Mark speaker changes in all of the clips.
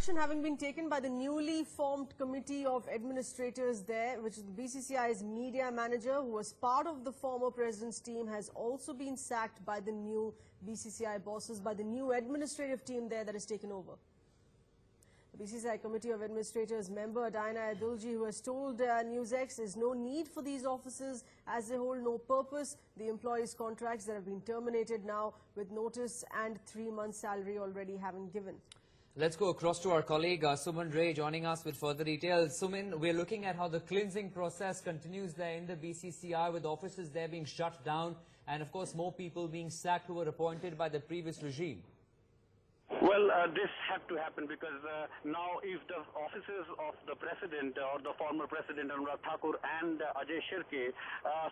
Speaker 1: action having been taken by the newly formed committee of administrators there, which is the BCCI's media manager, who was part of the former president's team, has also been sacked by the new BCCI bosses, by the new administrative team there that has taken over. The BCCI Committee of Administrators member Diana Edulji, who has told NewsX there's no need for these offices as they hold no purpose. The employees' contracts that have been terminated now with notice and 3 months' salary already having given.
Speaker 2: Let's go across to our colleague Suman Ray joining us with further details. Suman, we're looking at how the cleansing process continues there in the BCCI, with offices there being shut down and, of course, more people being sacked who were appointed by the previous regime.
Speaker 3: Well, this had to happen because now if the offices of the president or the former president Anurag Thakur and Ajay Shirke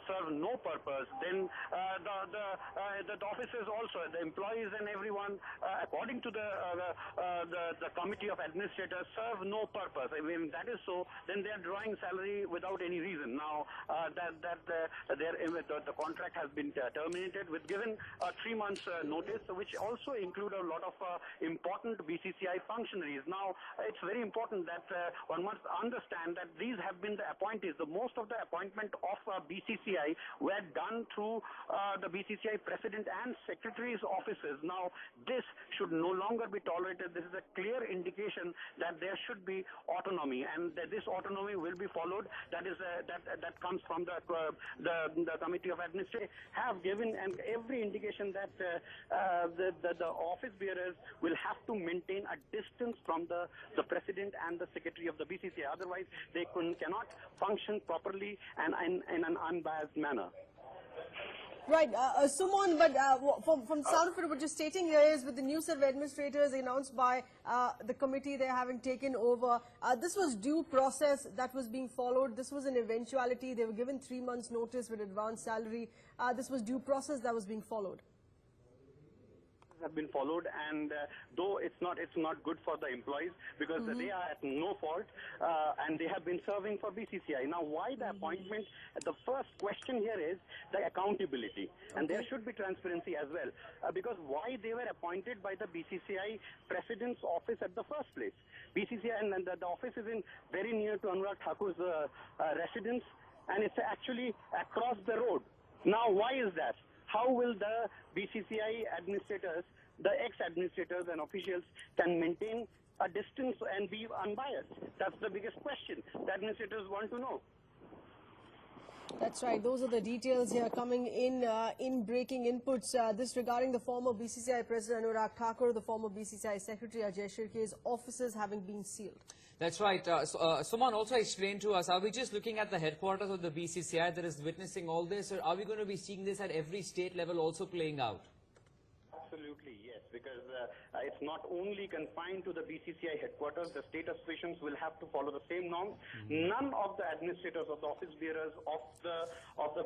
Speaker 3: serve no purpose, then the offices also, the employees and everyone, according to the committee of administrators, serve no purpose. I mean, that is so, then they are drawing salary without any reason. Now the contract has been terminated with given 3 months notice, which also include a lot of important BCCI functionaries. Now, it's very important that one must understand that these have been the appointees. The most of the appointment of BCCI were done through the BCCI president and secretary's offices. Now, this should no longer be tolerated. This is a clear indication that there should be autonomy, and that this autonomy will be followed. That is that comes from the committee of administration have given and every indication that the office bearers will have to maintain a distance from the president and the secretary of the BCCI. Otherwise, they cannot function properly and in an unbiased manner.
Speaker 1: Right, Suman, but from the sound of it, what you're stating here is with the new set of administrators announced by the committee they're having taken over, this was due process that was being followed. This was an eventuality. They were given 3 months notice with advance salary. This was due process that was being followed.
Speaker 3: Have been followed, and though it's not good for the employees because they are at no fault and they have been serving for BCCI. Now, why the appointment? The first question here is the accountability, and there should be transparency as well, because why they were appointed by the BCCI president's office at the first place. BCCI and the office is in very near to Anurag Thakur's residence, and it's actually across the road. Now, why is that? How will the BCCI administrators, the ex-administrators and officials can maintain a distance and be unbiased? That's the biggest question the administrators want to know.
Speaker 1: That's right. Those are the details here coming in breaking inputs. This regarding the former BCCI President Anurag Thakur, the former BCCI Secretary Ajay Shirke's offices having been sealed.
Speaker 2: That's right. Suman, also explain to us, are we just looking at the headquarters of the BCCI that is witnessing all this, or are we going to be seeing this at every state level also playing out?
Speaker 3: Absolutely, yes, because it's not only confined to the BCCI headquarters. The state associations will have to follow the same norms. None of the administrators of the office bearers of the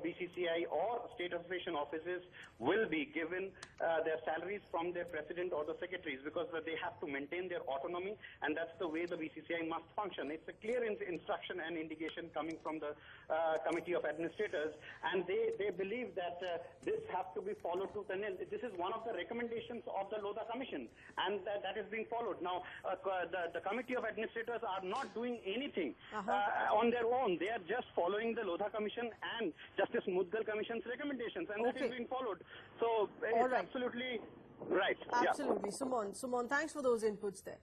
Speaker 3: BCCI or state association offices will be given their salaries from their president or the secretaries, because they have to maintain their autonomy, and that's the way the BCCI must function. It's a clear instruction and indication coming from the committee of administrators, and they believe that this has to be followed to the nail. This is one of the recommendations of the Lodha Commission, and that is being followed. Now, the committee of administrators are not doing anything on their own. They are just following the Lodha Commission and Justice Muddal Commission's recommendations, and that is being followed. So, it's absolutely right.
Speaker 1: Absolutely. Yeah. Suman, thanks for those inputs there.